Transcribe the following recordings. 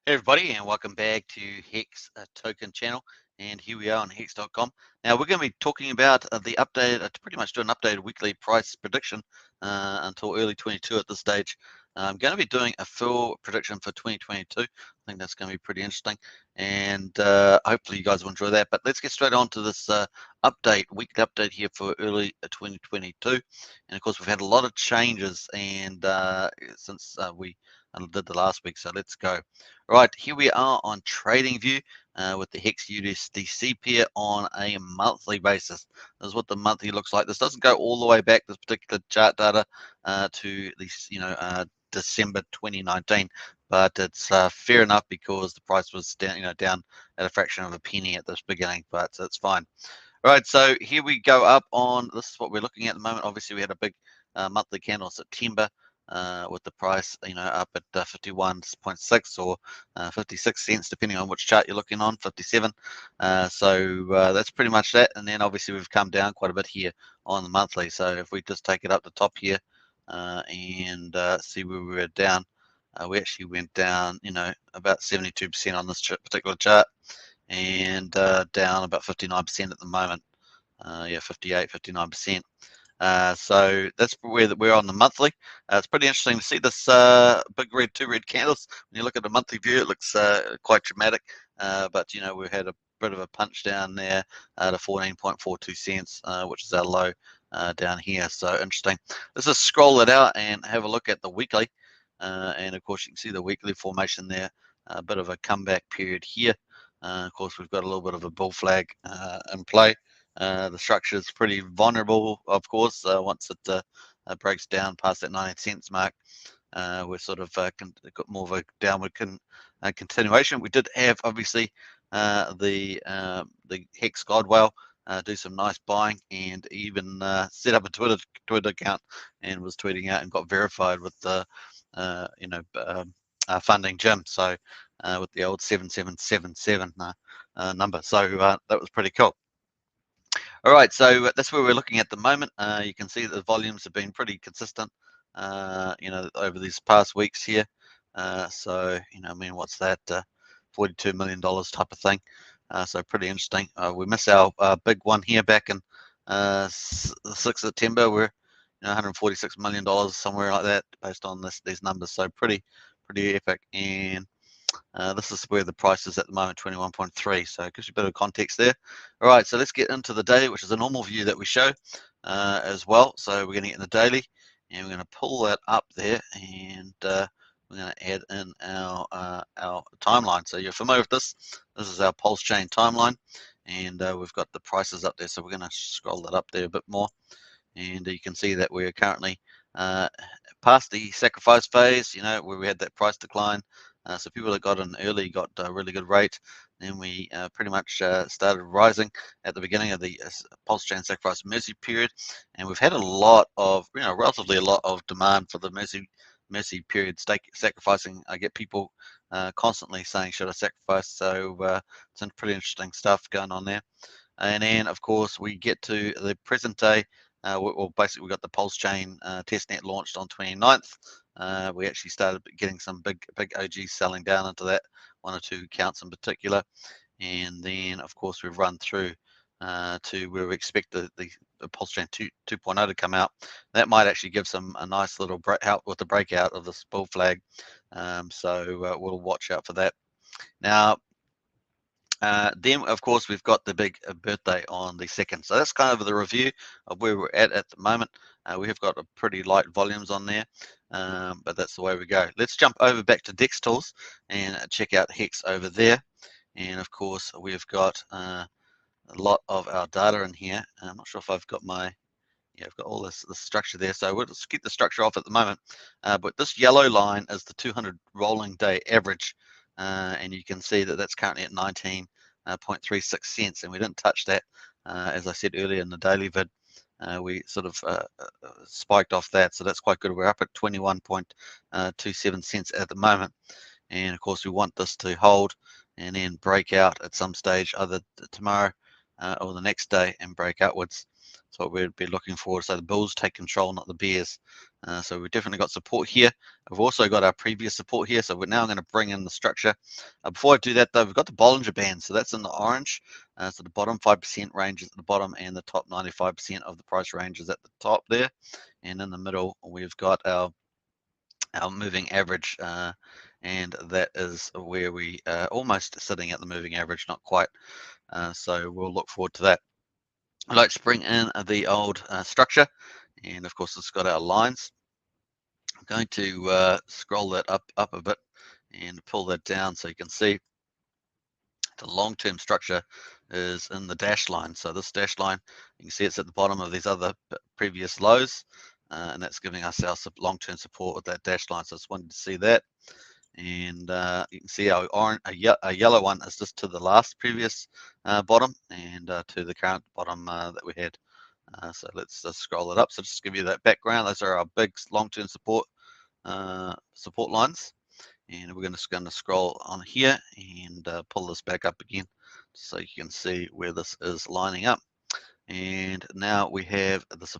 Hey everybody, and welcome back to Hex Token channel. And here we are on hex.com. Now we're going to be talking about the update, to pretty much do an updated weekly price prediction until early 22 at this stage. I'm going to be doing a full prediction for 2022. I think that's going to be pretty interesting, and hopefully you guys will enjoy that. But let's get straight on to this weekly update here for early 2022. And of course, we've had a lot of changes, and since we did the last week, so let's go. Right, here we are on TradingView with the Hex USDC pair on a monthly basis. This is what the monthly looks like. This doesn't go all the way back, this particular chart data, to this, December 2019, but it's fair enough because the price was down, down at a fraction of a penny at this beginning, but it's fine. Right, so here we go up on, this is what we're looking at the moment. Obviously, we had a big monthly candle in September with the price, up at 51.6 or 56 cents, depending on which chart you're looking on, 57. So that's pretty much that. And then obviously we've come down quite a bit here on the monthly. So if we just take it up the top here and see where we were down, we actually went down, about 72% on this particular chart, and down about 59% at the moment. Yeah, 58, 59%. So that's where we're on the monthly. It's pretty interesting to see this big two red candles. When you look at the monthly view, it looks quite dramatic, but we had a bit of a punch down there to 14.42 cents, which is our low down here. So interesting. Let's just scroll it out and have a look at the weekly. And of course, you can see the weekly formation there, a bit of a comeback period here. Of course, we've got a little bit of a bull flag in play. The structure is pretty vulnerable, of course, once it breaks down past that 90 cents mark. We're sort of got more of a downward continuation. We did have, obviously, the Hex Godwell do some nice buying, and even set up a Twitter account and was tweeting out and got verified with the funding Jim. So with the old 7777 number. So that was pretty cool. All right, so that's where we're looking at the moment. You can see that the volumes have been pretty consistent, over these past weeks here. So, I mean, what's that? $42 million type of thing. So pretty interesting. We miss our big one here back in the 6th of September. We're $146 million, somewhere like that, based on these numbers. So pretty epic. And this is where the price is at the moment, 21.3. So it gives you a bit of context there. All right, so let's get into the daily, which is a normal view that we show as well. So we're going to get in the daily, and we're going to pull that up there, and we're going to add in our timeline. So you're familiar with this. This is our PulseChain timeline, and we've got the prices up there. So we're going to scroll that up there a bit more, and you can see that we're currently past the sacrifice phase, where we had that price decline. So people that got in early got a really good rate. Then we pretty much started rising at the beginning of the PulseChain Sacrifice Mercy period, and we've had a lot of, relatively a lot of demand for the Mercy period sacrificing. I get people constantly saying, "Should I sacrifice?" So some pretty interesting stuff going on there. And then, of course, we get to the present day. Well, basically, we got the PulseChain testnet launched on 29th. We actually started getting some big OGs selling down into that, one or two accounts in particular. And then, of course, we've run through to where we expect the PulseChain 2.0 to come out. That might actually give a nice little help with the breakout of this bull flag. So we'll watch out for that. Now, then, of course, we've got the big birthday on the 2nd. So that's kind of the review of where we're at the moment. We have got a pretty light volumes on there, but that's the way we go. Let's jump over back to Dex Tools and check out Hex over there. And of course, we've got a lot of our data in here. I'm not sure if I've got I've got all this structure there. So we'll just keep the structure off at the moment. But this yellow line is the 200 rolling day average. And you can see that that's currently at 19.36 cents, and we didn't touch that. As I said earlier in the daily vid, we sort of spiked off that, so that's quite good. We're up at 21.27 cents at the moment, and of course we want this to hold and then break out at some stage, either tomorrow or the next day, and break upwards. That's what we'd be looking for. So the bulls take control, not the bears. So we've definitely got support here. We've also got our previous support here. So we're now going to bring in the structure. Before I do that though, we've got the Bollinger Band. So that's in the orange. So the bottom 5% range is at the bottom and the top 95% of the price range is at the top there. And in the middle, we've got our moving average. And that is where we are almost sitting at the moving average, not quite. So we'll look forward to that. I'd like to bring in the old structure. And of course, it's got our lines. I'm going to scroll that up a bit and pull that down so you can see the long-term structure is in the dash line. So this dash line, you can see it's at the bottom of these other previous lows, and that's giving us our long-term support with that dash line. So I just wanted to see that. And you can see our a yellow one is just to the last previous bottom and to the current bottom that we had. So let's just scroll it up. So just to give you that background, those are our big long-term support lines. And we're just going to scroll on here and pull this back up again so you can see where this is lining up. And now we have this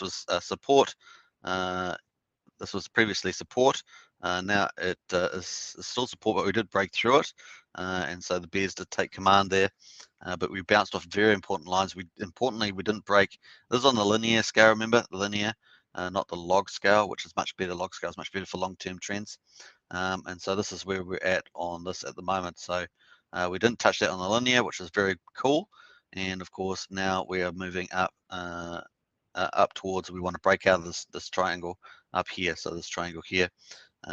was support. This was previously support. Now it is still support, but we did break through it. And so the bears did take command there. But we bounced off very important lines. Importantly, we didn't break. This is on the linear scale, remember? The linear, not the log scale, which is much better. Log scale is much better for long-term trends. And so this is where we're at on this at the moment. So we didn't touch that on the linear, which is very cool. And of course, now we are moving up up towards, we want to break out of this triangle up here. So this triangle here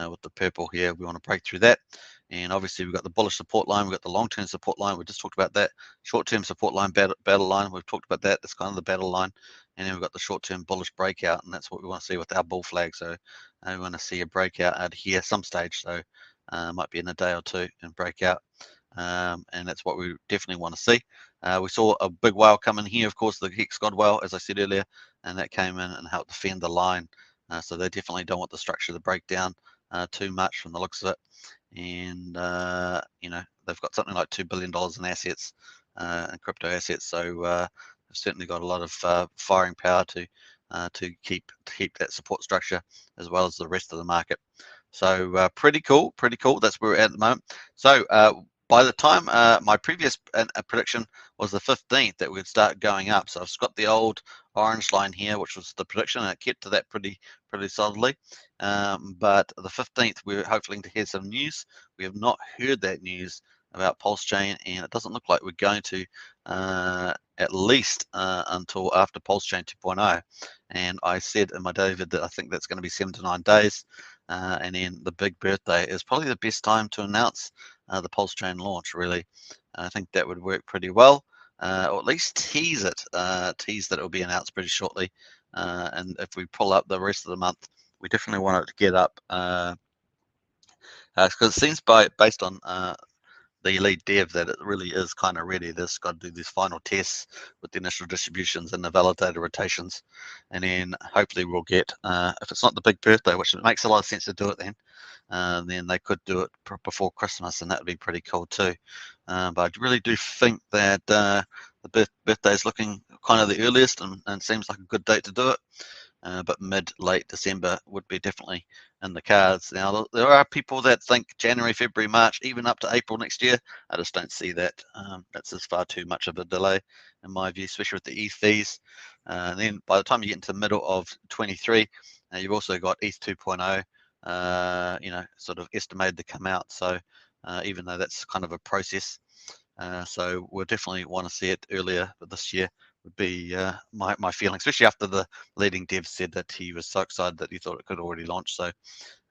with the purple here, we want to break through that. And obviously we've got the bullish support line, we've got the long-term support line, we just talked about that. Short-term support line, battle line, we've talked about that. That's kind of the battle line. And then we've got the short-term bullish breakout, and that's what we want to see with our bull flag. So we want to see a breakout out here some stage. So might be in a day or two and breakout. And that's what we definitely want to see. We saw a big whale come in here, of course, the Hex God whale, as I said earlier, and that came in and helped defend the line. So they definitely don't want the structure to break down too much from the looks of it. And you know, they've got something like $2 billion in assets and crypto assets. So they've certainly got a lot of firing power to keep that support structure as well as the rest of the market. So pretty cool. That's where we're at the moment. So by the time my previous prediction was the 15th that we'd start going up. So I've got the old orange line here, which was the prediction, and it kept to that pretty solidly. But the 15th, we're hoping to hear some news. We have not heard that news about PulseChain, and it doesn't look like we're going to at least until after PulseChain 2.0. And I said in my David that I think that's going to be 7 to 9 days. And then the big birthday is probably the best time to announce the PulseChain launch, really. I think that would work pretty well, or at least tease that it will be announced pretty shortly. And if we pull up the rest of the month, we definitely want it to get up because it seems based on the lead dev that it really is kind of ready. This got to do these final tests with the initial distributions and the validator rotations, and then hopefully we'll get if it's not the big birthday, which it makes a lot of sense to do it then they could do it before Christmas, and that would be pretty cool too. But I really do think that the birthday is looking kind of the earliest and seems like a good date to do it. But late December would be definitely in the cards. Now, there are people that think January, February, March, even up to April next year. I just don't see that. That's just far too much of a delay, in my view, especially with the ETH fees. And then by the time you get into the middle of 23, you've also got ETH 2.0, you know, sort of estimated to come out. So even though that's kind of a process, so we'll definitely want to see it earlier this year would be my feeling, especially after the leading dev said that he was so excited that he thought it could already launch. So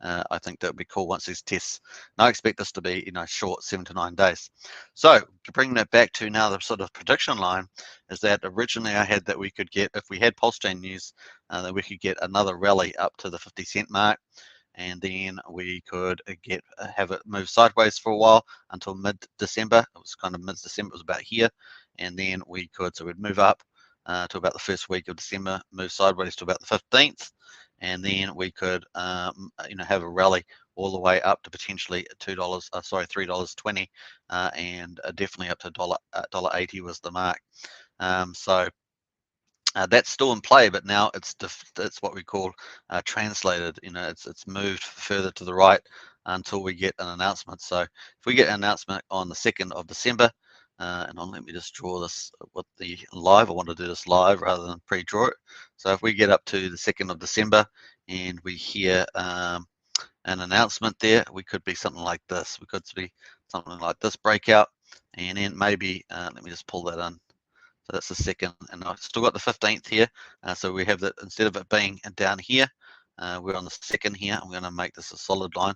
I think that would be cool once these tests. And I expect this to be, you know, short 7 to 9 days. So to bring that back to now the sort of prediction line is that originally I had that we could get, if we had PulseChain news, that we could get another rally up to the 50-cent mark. And then we could have it move sideways for a while until mid-December. It was kind of mid-December, it was about here. And then we could, so we'd move up to about the first week of December, move sideways to about the 15th. And then we could, you know, have a rally all the way up to potentially $3.20, and definitely up to $1.80 was the mark. So That's still in play, but now it's what we call translated. It's moved further to the right until we get an announcement. So if we get an announcement on the 2nd of December, let me just draw this with the live. I want to do this live rather than pre-draw it. So if we get up to the 2nd of December and we hear an announcement there, we could be something like this. We could be something like this breakout, and then maybe let me just pull that in. So that's the 2nd, and I've still got the 15th here. So we have that, instead of it being down here, we're on the 2nd here. I'm going to make this a solid line.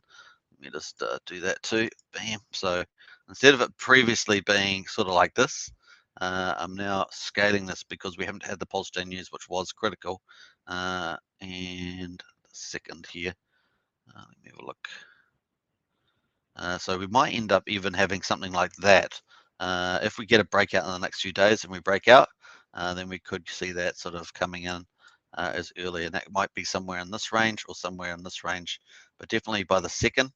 Let me just do that too. Bam. So instead of it previously being sort of like this, I'm now scaling this because we haven't had the PulseChain news, which was critical. And the 2nd here. Let me have a look. So we might end up even having something like that. If we get a breakout in the next few days and we break out, then we could see that sort of coming in as early, and that might be somewhere in this range or somewhere in this range, but definitely by the 2nd.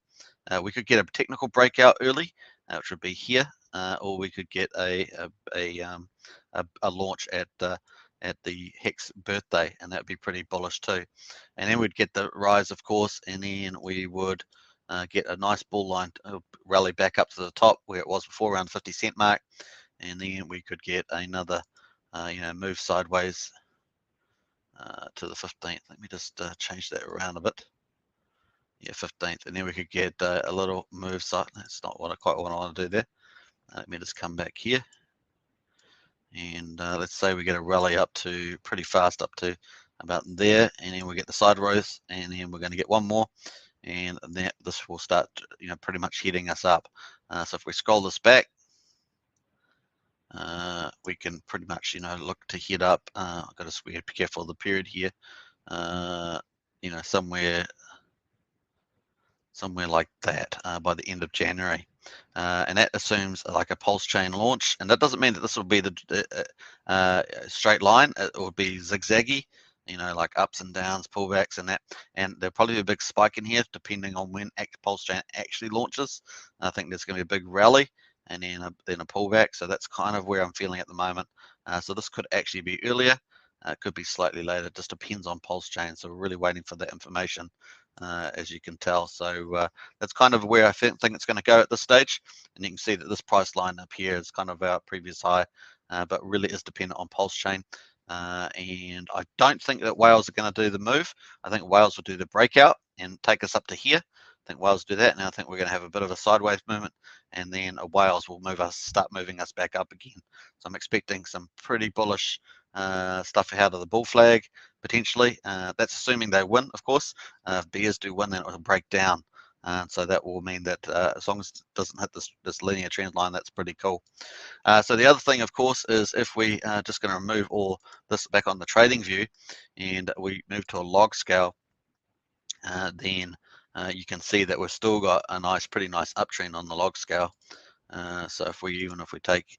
We could get a technical breakout early, which would be here, or we could get a launch at the Hex birthday, and that would be pretty bullish too. And then we'd get the rise, of course, and then we would get a nice bull line rally back up to the top where it was before, around the 50-cent mark, and then we could get another move sideways to the 15th. Let me just change that around a bit. Yeah, 15th, and then we could get a little move side. That's not quite what I want to do there. Let me just come back here, and let's say we get a rally up to pretty fast up to about there, and then we get the sideways, and then we're going to get one more, and then this will start pretty much heading us up. So if we scroll this back, we can pretty much look to head up. I've got to be careful of the period here. Somewhere like that by the end of January. And that assumes like a PulseChain launch. And that doesn't mean that this will be the straight line. It will be zigzaggy, like ups and downs, pullbacks and that. And there'll probably be a big spike in here depending on when PulseChain actually launches. I think there's going to be a big rally and then a pullback. So that's kind of where I'm feeling at the moment. So this could actually be earlier. It could be slightly later. It just depends on PulseChain. So we're really waiting for that information. As you can tell. So that's kind of where I think it's going to go at this stage. And you can see that this price line up here is kind of our previous high, but really is dependent on PulseChain. And I don't think that whales are going to do the move. I think whales will do the breakout and take us up to here. I think whales do that, and I think we're going to have a bit of a sideways movement, and then whales will start moving us back up again. So I'm expecting some pretty bullish stuff out of the bull flag potentially. That's assuming they win, of course. If bears do win, then it will break down. So that will mean that as long as it doesn't hit this linear trend line, that's pretty cool. So the other thing, of course, is if we are just going to remove all this back on the trading view and we move to a log scale, then you can see that we've still got a pretty nice uptrend on the log scale. So if we take,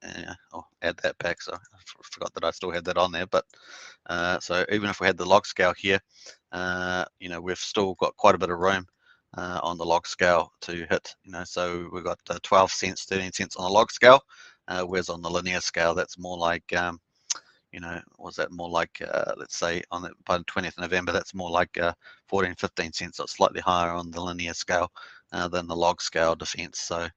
I'll add that back. So I forgot that I still had that on there. But so even if we had the log scale here, we've still got quite a bit of room on the log scale to hit. So we've got 12 cents, 13 cents on the log scale, whereas on the linear scale, that's more like, was that more like, let's say by the 20th of November, that's more like 14, 15 cents. So it's slightly higher on the linear scale than the log scale defense. So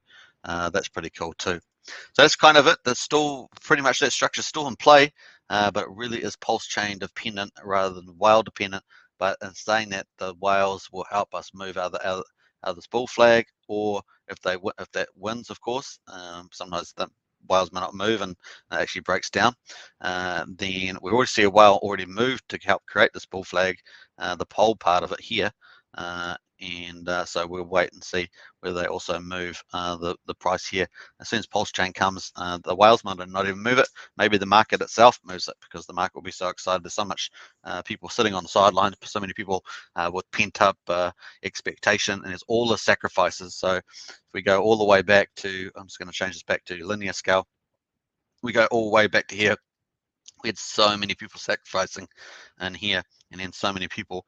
that's pretty cool too. So that's kind of it. That's still pretty much that structure still in play, but it really is PulseChain dependent rather than whale dependent. But in saying that, the whales will help us move out of this bull flag, or if that wins, of course, sometimes the whales may not move and it actually breaks down. Then we already see a whale already moved to help create this bull flag, the pole part of it here. So we'll wait and see whether they also move the price here. As soon as PulseChain comes, the whales might not even move it. Maybe the market itself moves it because the market will be so excited. There's so much people sitting on the sidelines, so many people with pent up expectation, and there's all the sacrifices. So if we go all the way back to, I'm just going to change this back to linear scale. We go all the way back to here. We had so many people sacrificing in here, and then so many people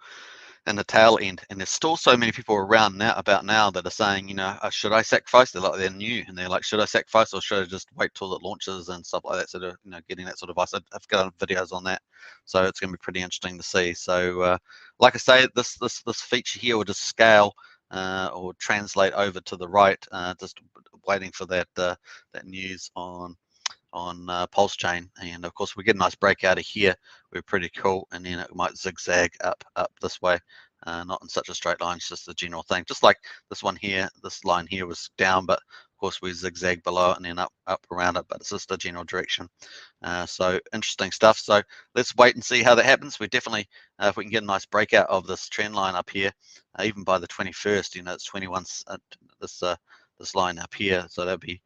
in the tail end, and there's still so many people around now that are saying, should I sacrifice? They're new, and they're like, should I sacrifice or should I just wait till it launches and stuff like that? So they're, getting that sort of advice. I've got videos on that, so it's going to be pretty interesting to see. So like I say, this feature here will just scale or translate over to the right, just waiting for that news on PulseChain, and of course we get a nice break out of here. We're pretty cool, and then it might zigzag up this way, not in such a straight line. It's just a general thing, just like this one here. This line here was down, but of course we zigzag below it and then up around it, but it's just a general direction. So interesting stuff. So let's wait and see how that happens. We definitely, if we can get a nice breakout of this trend line up here, even by the 21st, it's 21, this line up here, so that'd be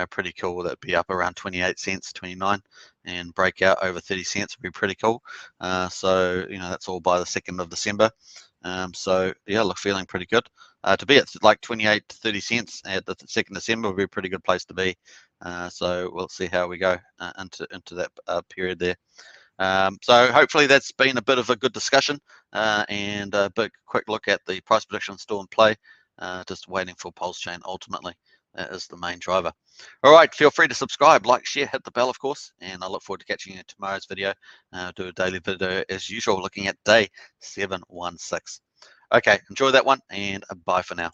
pretty cool. That'd be up around 28 cents, 29, and break out over 30 cents would be pretty cool. So that's all by the 2nd of December. So yeah, look, feeling pretty good. To be at like 28 to 30 cents at the 2nd of December would be a pretty good place to be. So we'll see how we go into that period there. So hopefully that's been a bit of a good discussion, and a big quick look at the price prediction still in play. Just waiting for PulseChain ultimately is the main driver. All right, feel free to subscribe, like, share, hit the bell, of course, and I look forward to catching you in tomorrow's video. Do a daily video as usual, looking at day 716. Okay, enjoy that one, and bye for now.